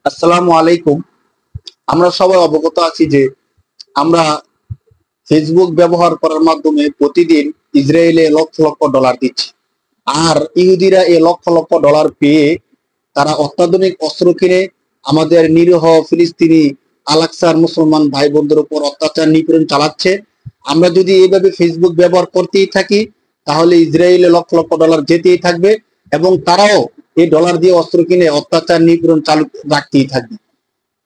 আসসালামু আলাইকুম। আমরা সবাই অবগত আছি যে আমরা ফেসবুক ব্যবহার করার মাধ্যমে প্রতিদিন ইসরায়েলে লক্ষ লক্ষ ডলার দিচ্ছি। আর ইহুদিরা এই লক্ষ লক্ষ ডলার পেয়ে তারা অত্যাধুনিক অস্ত্র কিনে আমাদের নিরীহ ফিলিস্তিনি আলাকসার মুসলমান ভাই বোনদের উপর অত্যাচার নিপীড়ন চালাচ্ছে। আমরা যদি এইভাবে ফেসবুক ব্যবহার করতেই থাকি তাহলে ইসরায়েলে লক্ষ লক্ষ ডলার যেতেই থাকবে এবং তারাও এই ডলার দিয়ে অস্ত্র কিনে অত্যাচার নিপীড়ন চালু রাখতেই থাকবে।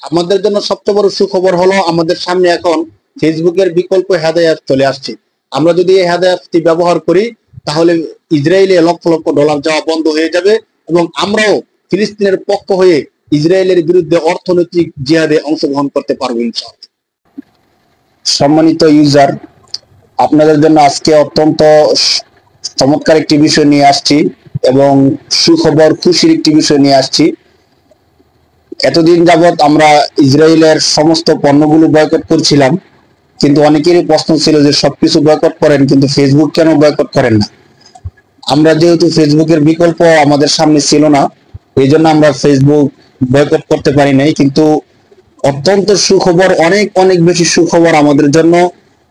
আমাদের জন্য সবচেয়ে বড় সুখবর হলো আমাদের সামনে এখন ফেসবুকের বিকল্প হেদায়াত চলে আসছে। আমরা যদি এই হেদায়াতটি ব্যবহার করি তাহলে ইসরায়েলে লক্ষ লক্ষ ডলার যাওয়া বন্ধ হয়ে যাবে এবং আমরাও ফিলিস্তিনের পক্ষ হয়ে ইসরায়েলের বিরুদ্ধে অর্থনৈতিক জিহাদে অংশগ্রহণ করতে পারবো ইনশাআল্লাহ। সম্মানিত ইউজার, আপনাদের জন্য আজকে অত্যন্ত চমৎকার একটি বিষয় নিয়ে আসছি এবং সুখবর খুশির একটি বিষয় নিয়ে আসছি। এতদিন যাবৎ আমরা ইসরায়েলের সমস্ত পণ্যগুলো বয়কট করছিলাম, কিন্তু অনেকেরই প্রশ্ন ছিল যে সবকিছু বয়কট করেন কিন্তু ফেসবুক কেন বয়কট করেন না। আমরা যেহেতু ফেসবুকের বিকল্প আমাদের সামনে ছিল না, এই জন্য আমরা ফেসবুক বয়কট করতে পারি নাই। কিন্তু অত্যন্ত সুখবর, অনেক অনেক বেশি সুখবর আমাদের জন্য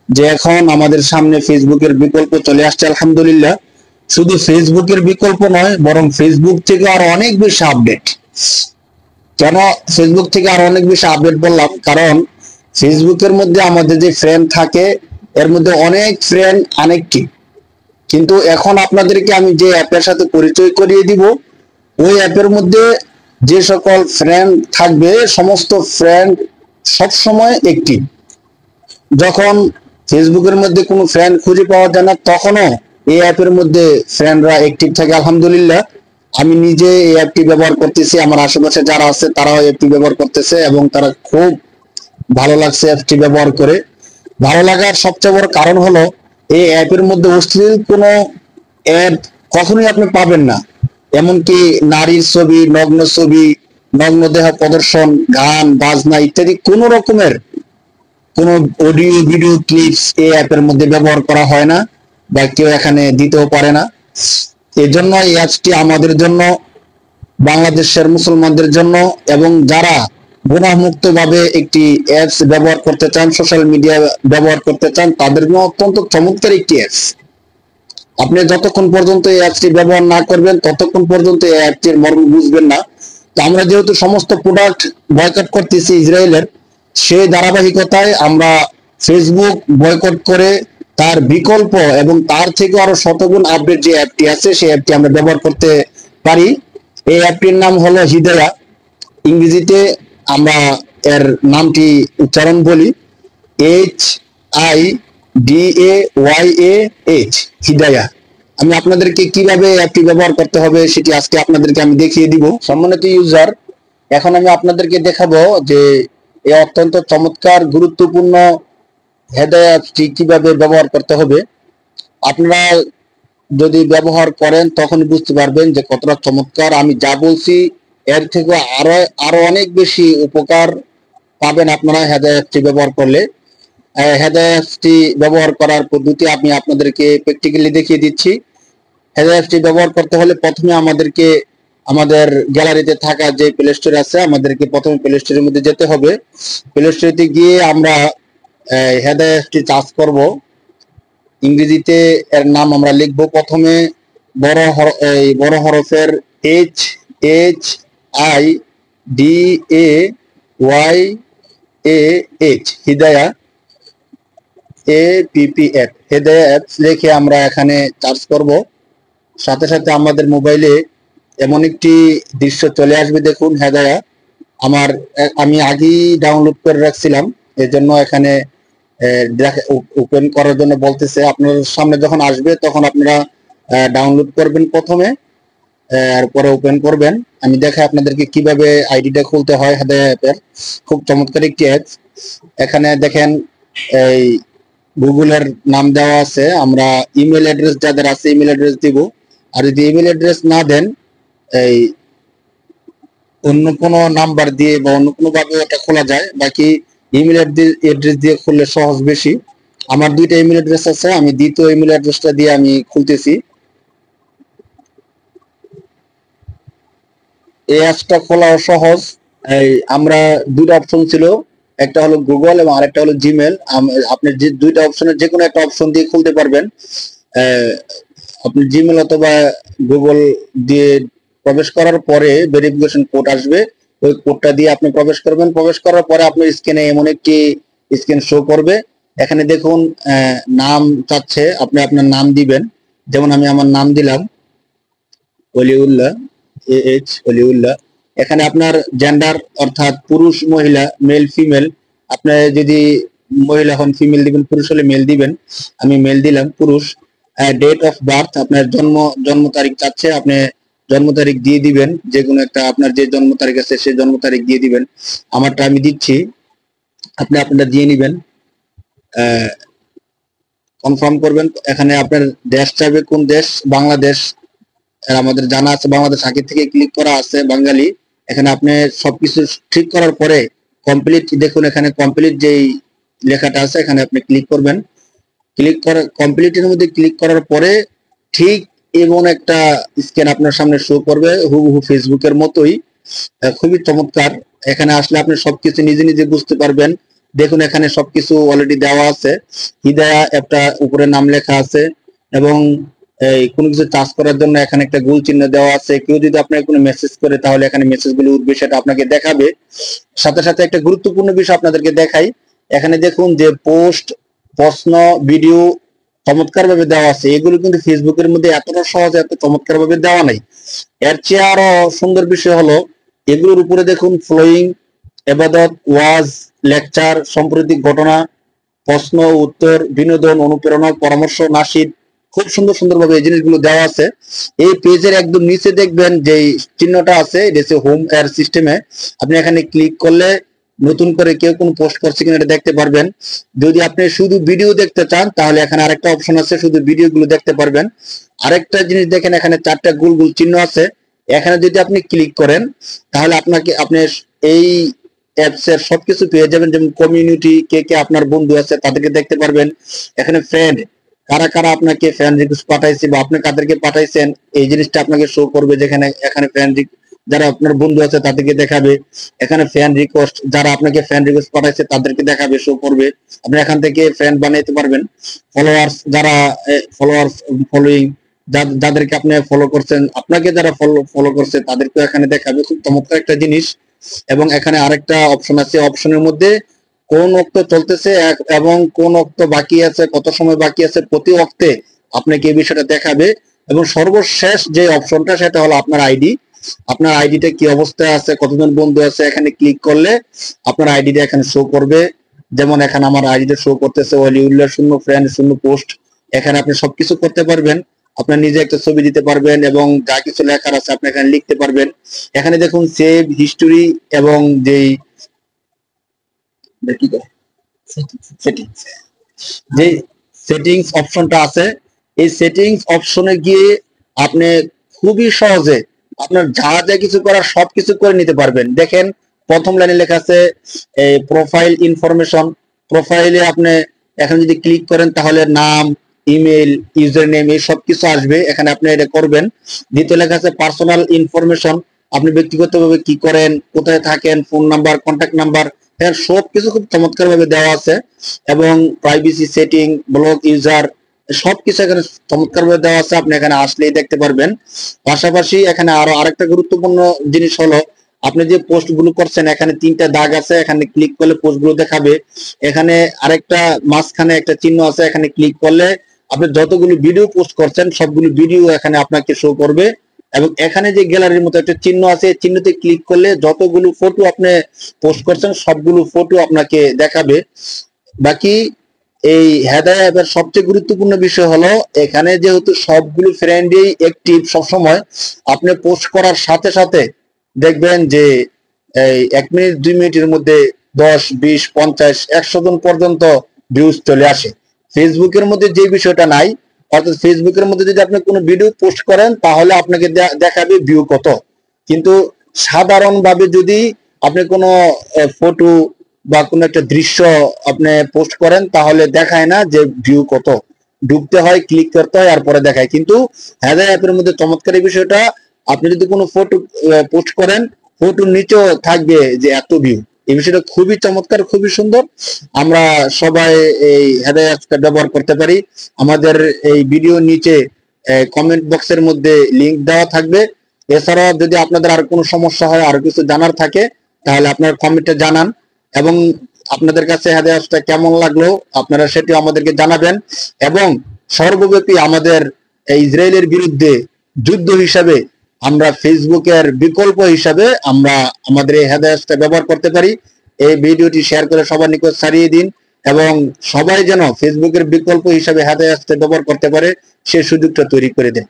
যে এখন আমাদের সামনে ফেসবুকের বিকল্প চলে আসছে আলহামদুলিল্লাহ। শুধু ফেসবুকের বিকল্প নয়, বরং ফেসবুক থেকে আরো অনেক বেশি আপডেট। কেন ফেসবুক থেকে আরো অনেক বেশি আপডেট বললাম? কারণ ফেসবুকের মধ্যে আমাদের যে ফ্রেন্ড থাকে এর মধ্যে অনেক ফ্রেন্ড আনেকটিভ, কিন্তু এখন আপনাদেরকে আমি যে অ্যাপের সাথে পরিচয় করিয়ে দিব ওই অ্যাপের মধ্যে যে সকল ফ্রেন্ড থাকবে সমস্ত ফ্রেন্ড সব সময় অ্যাক্টিভ। যখন ফেসবুকের মধ্যে কোনো ফ্রেন্ড খুঁজে পাওয়া যায় না তখনও এই অ্যাপের মধ্যে ফ্রেন্ডরা অ্যাক্টিভ থাকে আলহামদুলিল্লাহ। আমি নিজে এই অ্যাপটি ব্যবহার করতেছি, আমার আশেপাশে যারা আছে তারাও অ্যাপটি ব্যবহার করতেছে এবং তারা খুব ভালো লাগছে অ্যাপটি ব্যবহার করে। ভালো লাগার সবচেয়ে বড় কারণ হলো এই অ্যাপের মধ্যে অশ্লীল কোনো অ্যাড কখনোই আপনি পাবেন না। এমনকি নারীর ছবি, নগ্ন ছবি, নগ্ন দেহ প্রদর্শন, গান বাজনা ইত্যাদি কোন রকমের কোন অডিও ভিডিও ক্লিপস এই অ্যাপের মধ্যে ব্যবহার করা হয় না বা কেউ এখানে দিতেও পারে না। এই জন্য এই অ্যাপটি আমাদের জন্য, বাংলাদেশের মুসলমানদের জন্য এবং যারা গুনাহমুক্ত ভাবে একটি অ্যাপস ব্যবহার করতে চান, সোশ্যাল মিডিয়া ব্যবহার করতে চান, তাদের জন্য অত্যন্ত চমৎকার একটি অ্যাপস। আপনি যতক্ষণ পর্যন্ত এই অ্যাপসটি ব্যবহার না করবেন ততক্ষণ পর্যন্ত এই অ্যাপটির মর্ম বুঝবেন না। তো আমরা যেহেতু সমস্ত প্রোডাক্ট বয়কট করতেছি ইসরায়েলের, সেই ধারাবাহিকতায় আমরা ফেসবুক বয়কট করে তার বিকল্প এবং তার থেকে আরো শতগুণ আপডেট যে অ্যাপটি আছে সেই অ্যাপটি আমরা ব্যবহার করতে পারি। এই অ্যাপটির নাম হলো হিদায়া। ইংরেজিতে আমরা এর নামটি উচ্চারণ বলি HIDAYAH, হিদায়া। আমি আপনাদেরকে কিভাবে অ্যাপটি ব্যবহার করতে হবে সেটি আজকে আপনাদেরকে আমি দেখিয়ে দিব। সম্মানিত ইউজার, এখন আমি আপনাদেরকে দেখাবো যে এই অত্যন্ত চমৎকার গুরুত্বপূর্ণ হেদায়া অ্যাপটি কিভাবে ব্যবহার করতে হবে। আপনারা যদি ব্যবহার করেন তখন বুঝতে পারবেন যে কতটা চমৎকার। আমি যা বলছি এর থেকে আরো আরো অনেক বেশি উপকার পাবেন আপনারা হেদায়া অ্যাপটি ব্যবহার করলে। হেদায়া অ্যাপটি ব্যবহার করার পদ্ধতি আমি আপনাদেরকে প্র্যাকটিক্যালি দেখিয়ে দিচ্ছি। হেদায়া অ্যাপটি ব্যবহার করতে হলে প্রথমে আমাদেরকে আমাদের গ্যালারিতে থাকা যে প্লে স্টোর আছে আমাদেরকে প্রথমে প্লে স্টোরের মধ্যে যেতে হবে। প্লে স্টোরে গিয়ে আমরা হেদায়া অ্যাপটি সার্চ করব। ইংরেজিতে এর নাম আমরা লিখব প্রথমে বড় হরফের HHIDAYAH, Hidaya APP, Hedaya apps লিখে আমরা এখানে সার্চ করব। সাথে সাথে আমাদের মোবাইলে এমন একটি দৃশ্য চলে আসবে, দেখুন হেদায়া। আমি আগেই ডাউনলোড করে রাখছিলাম, এর জন্য এখানে ওপেন করার জন্য বলতেছে। আপনার সামনে যখন আসবে তখন আপনারা ডাউনলোড করবেন প্রথমে, এরপরে ওপেন করবেন। আমি দেখাই আপনাদেরকে কিভাবে আইডিটা খুলতে হয় হেদায়া অ্যাপের। খুব চমৎকার একটি অ্যাপ। এখানে দেখেন এই গুগলের নাম দেওয়া আছে, আমরা ইমেল অ্যাড্রেস যাদের আছে ইমেল অ্যাড্রেস দিব। আর যদি ইমেল অ্যাড্রেস না দেন এই অন্য কোনো নাম্বার দিয়ে বা অন্য কোনো ভাবে এটা খোলা যায়, বাকি ইমেল অ্যাড্রেস দিয়ে খুললে সহজ বেশি। আমার দুইটা ইমেল অ্যাড্রেস আছে, আমি দ্বিতীয় ইমেল অ্যাড্রেসটা দিয়ে আমি খুলতেছি। এই অ্যাপসটা খোলাও সহজ, এই আমরা দুটো অপশন ছিল, একটা হলো গুগল এবং আরেকটা হলো জিমেল। আপনি যে দুইটা অপশনের যে কোনো একটা অপশন দিয়ে খুলতে পারবেন। আহ, আপনি জিমেল অথবা গুগল দিয়ে প্রবেশ করার পরে ভেরিফিকেশন কোড আসবে, ওই কোডটা দিয়ে আপনি প্রবেশ করবেন। প্রবেশ করার পরে আপনার স্ক্রিনে এমন একটি স্ক্রিন শো করবে। এখানে দেখুন নাম চাচ্ছে, আপনি আপনার নাম দিবেন। যেমন আমি আমার নাম দিলাম অলিউল্লাহ, অলিউল্লাহ। এখানে আপনার জেন্ডার অর্থাৎ পুরুষ মহিলা, মেল ফিমেল। আপনি যদি মহিলা হন ফিমেল দিবেন, পুরুষ হলে মেল দিবেন। আমি মেল দিলাম, পুরুষ। ডেট অফ বার্থ, আপনার জন্ম তারিখ চাচ্ছে, আপনি জন্ম তারিখ দিয়ে দিবেন। যে কোনো একটা আপনার যে জন্ম তারিখ আছে সেই জন্ম তারিখ দিয়ে দিবেন। আমারটা আমি দিচ্ছি, আপনি আপনারটা দিয়ে নিবেন। কনফার্ম করবেন। এখানে আপনার দেশ চাইবে, কোন দেশ? বাংলাদেশ। আমাদের জানা আছে বাংলাদেশ আগে থেকে ক্লিক করা আছে, বাঙালি। এখানে আপনি সবকিছু ঠিক করার পরে কমপ্লিট, দেখুন এখানে কমপ্লিট যেই লেখাটা আছে এখানে আপনি ক্লিক করবেন। ক্লিক করে কমপ্লিটের মধ্যে ক্লিক করার পরে ঠিক এমন একটা স্ক্যান আপনার সামনে শো করবে, হুবহু ফেসবুকের মতোই। খুবই চমৎকার। এখানে আসলে আপনি সবকিছু নিজে নিজে বুঝতে পারবেন। দেখুন এখানে সবকিছু অলরেডি দেওয়া আছে। হিদায়া একটা উপরে নাম লেখা আছে, এবং এই কোনো কিছু চার্জ করার জন্য এখানে একটা গোল চিহ্ন দেওয়া আছে। কেউ যদি আপনাকে কোনো মেসেজ করে তাহলে এখানে মেসেজ গুলো উঠবে, সেটা আপনাকে দেখাবে। সাথে সাথে একটা গুরুত্বপূর্ণ বিষয় আপনাদেরকে দেখাই। এখানে দেখুন যে পোস্ট, প্রশ্ন, ভিডিও চমৎকার ভাবে দেওয়া আছে। এগুলো কিন্তু ফেসবুকের মধ্যে এতটা সহজ, এত চমৎকার ভাবে দেওয়া নাই। এর চেয়ে আরো সুন্দর বিষয় হলো এগুলোর উপরে দেখুন ফ্লোয়িং, এবাদত, ওয়াজ, লেকচার, সাম্প্রতিক ঘটনা, প্রশ্ন উত্তর, বিনোদন, অনুপ্রেরণা, পরামর্শ, নাশিদ। খুব সুন্দর সুন্দর ভাবে এই জিনিসগুলো দেওয়া আছে। এই পেজের একদম নিচে দেখবেন যে চিহ্নটা আছে, এটা হচ্ছে হোম এর সিস্টেমে। আপনি এখানে ক্লিক করলে নতুন করে কেউ কোন পোস্ট করছে কিনা এটা দেখতে পারবেন। যদি আপনি শুধু ভিডিও দেখতে চান তাহলে এখানে আরেকটা অপশন আছে, শুধু ভিডিও গুলো দেখতে পারবেন। আরেকটা জিনিস দেখেন, এখানে চারটা গোল গোল চিহ্ন আছে। এখানে যদি আপনি ক্লিক করেন তাহলে আপনাকে আপনি এই অ্যাপস এর সবকিছু পেয়ে যাবেন। যেমন কমিউনিটি, কে কে আপনার বন্ধু আছে তাদেরকে দেখতে পারবেন। এখানে ফ্রেন্ড, কারা কারা আপনাকে ফ্রেন্ড রিকোয়েস্ট পাঠাইছে বা আপনি কাদেরকে পাঠাইছেন এই জিনিসটা আপনাকে শো করবে। যেখানে এখানে ফ্রেন্ড যারা আপনার বন্ধু আছে তাদেরকে দেখাবে। এখানে ফ্রেন্ড রিকোয়েস্ট, যারা আপনাকে ফ্রেন্ড রিকোয়েস্ট পাঠাইছে তাদেরকে দেখাবে, শো করবে। আপনি এখান থেকে ফ্রেন্ড বানাইতে পারবেন। ফলোয়ার্স, যারা ফলোয়ার্স, ফলোইং, যাদেরকে আপনি ফলো করছেন, আপনাকে যারা ফলো করছে তাদেরকে এখানে দেখাবে। খুব চমৎকার একটা জিনিস। এবং এখানে আরেকটা অপশন আছে, অপশনের মধ্যে কোন অক্ত চলতেছে এবং কোন অক্ত বাকি আছে, কত সময় বাকি আছে প্রতি অক্তে আপনাকে এই বিষয়টা দেখাবে। এবং সর্বশেষ যে অপশনটা সেটা হলো আপনার আইডি। আপনার আইডিটা কি অবস্থায় আছে, কতজন বন্ধু আছে, এখানে ক্লিক করলে আপনার আইডিটা এখানে শো করবে। যেমন এখানে আমার আইডিটা শো করতেছে ওয়ালিউল্লাহ, 0 ফ্রেন্ড, 0 পোস্ট। এখানে আপনি সবকিছু করতে পারবেন। আপনার নিজে একটা ছবি দিতে পারবেন এবং যা কিছু লেখার আছে আপনি এখানে লিখতে পারবেন। এখানে দেখুন সেভ হিস্টোরি এবং যেই সেটিংস, যে সেটিংস অপশনটা আছে, এই সেটিংস অপশনে গিয়ে আপনি খুবই সহজে আপনার যা যা কিছু করার সবকিছু করে নিতে পারবেন। দেখেন প্রথম লাইনে লেখা আছে প্রোফাইল ইনফরমেশন। প্রোফাইলে আপনি এখন যদি ক্লিক করেন তাহলে নাম, ইমেল, ইউজার নেম এই সব কিছু আসবে, এখানে আপনি এটা করবেন। দ্বিতীয় লেখা আছে পার্সোনাল ইনফরমেশন, আপনি ব্যক্তিগতভাবে কি করেন, কোথায় থাকেন, ফোন নাম্বার, কন্ট্যাক্ট নাম্বার, হ্যাঁ সবকিছু খুব চমৎকার ভাবে দেওয়া আছে। এবং প্রাইভেসি সেটিং, ব্লক ইউজার, সবকিছু এখানে চমৎকার ভাবে দেওয়া আছে, আপনি এখানে আসলেই দেখতে পারবেন। পাশাপাশি এখানে আরো আরেকটা গুরুত্বপূর্ণ জিনিস হলো আপনি যে পোস্ট গুলো করছেন, এখানে 3টা দাগ আছে, এখানে ক্লিক করলে পোস্ট গুলো দেখাবে। এখানে আরেকটা মাঝখানে একটা চিহ্ন আছে, এখানে ক্লিক করলে আপনি যতগুলো ভিডিও পোস্ট করছেন সবগুলো ভিডিও এখানে আপনাকে শো করবে। এবং এখানে যে গ্যালারির মতো একটা চিহ্ন আছে, চিহ্নতে ক্লিক করলে যতগুলো ফটো আপনি পোস্ট করছেন সবগুলো ফটো আপনাকে দেখাবে। বাকি এই হেদায়া অ্যাপের সবচেয়ে গুরুত্বপূর্ণ বিষয় হলো এখানে যেহেতু সবগুলো ফ্রেন্ডই অ্যাক্টিভ সবসময়, আপনি পোস্ট করার সাথে সাথে দেখবেন যে এই 1 মিনিট 2 মিনিটের মধ্যে 10, 20, 50, 100 জন পর্যন্ত ভিউজ চলে আসে। ফেসবুকের মধ্যে যে বিষয়টা নাই, অর্থাৎ ফেসবুকের মধ্যে যদি আপনি কোনো ভিডিও পোস্ট করেন তাহলে আপনাকে দেখাবে ভিউ কত। কিন্তু সাধারণভাবে যদি আপনি কোনো ফটো বা কোনো একটা দৃশ্য আপনি পোস্ট করেন তাহলে দেখায় না যে ভিউ কত। ঢুকতে হয়, ক্লিক করতে হয়, আর পরে দেখায়। কিন্তু হেদায়া অ্যাপের মধ্যে চমৎকার এই বিষয়টা, আপনি যদি কোনো ফটো পোস্ট করেন ফটোর নিচেও থাকবে যে এত ভিউ। এই বিষয়টা খুবই চমৎকার, খুবই সুন্দর। আমরা সবাই এই হেদায়েতটা ব্যবহার করতে পারি। আমাদের এই ভিডিও নিচে কমেন্ট বক্সের মধ্যে লিংক দেওয়া থাকবে। এছাড়াও যদি আপনাদের আর কোনো সমস্যা হয়, আর কিছু জানার থাকে, তাহলে আপনারা কমেন্টে জানান, এবং আপনাদের কাছে হেদায়েতটা কেমন লাগলো আপনারা সেটি আমাদেরকে জানাবেন। এবং সর্বব্যাপী আমাদের এই ইসরায়েলের বিরুদ্ধে যুদ্ধ হিসাবে আমরা ফেসবুকের বিকল্প হিসাবে আমরা আমাদের এই হেদায়েতটা ব্যবহার করতে পারি। এই ভিডিওটি শেয়ার করে সবার নিকট ছড়িয়ে দিন, এবং সবাই যেন ফেসবুকের বিকল্প হিসাবে হেদায়েতটা ব্যবহার করতে পারে সে সুযোগটা তৈরি করে দেন।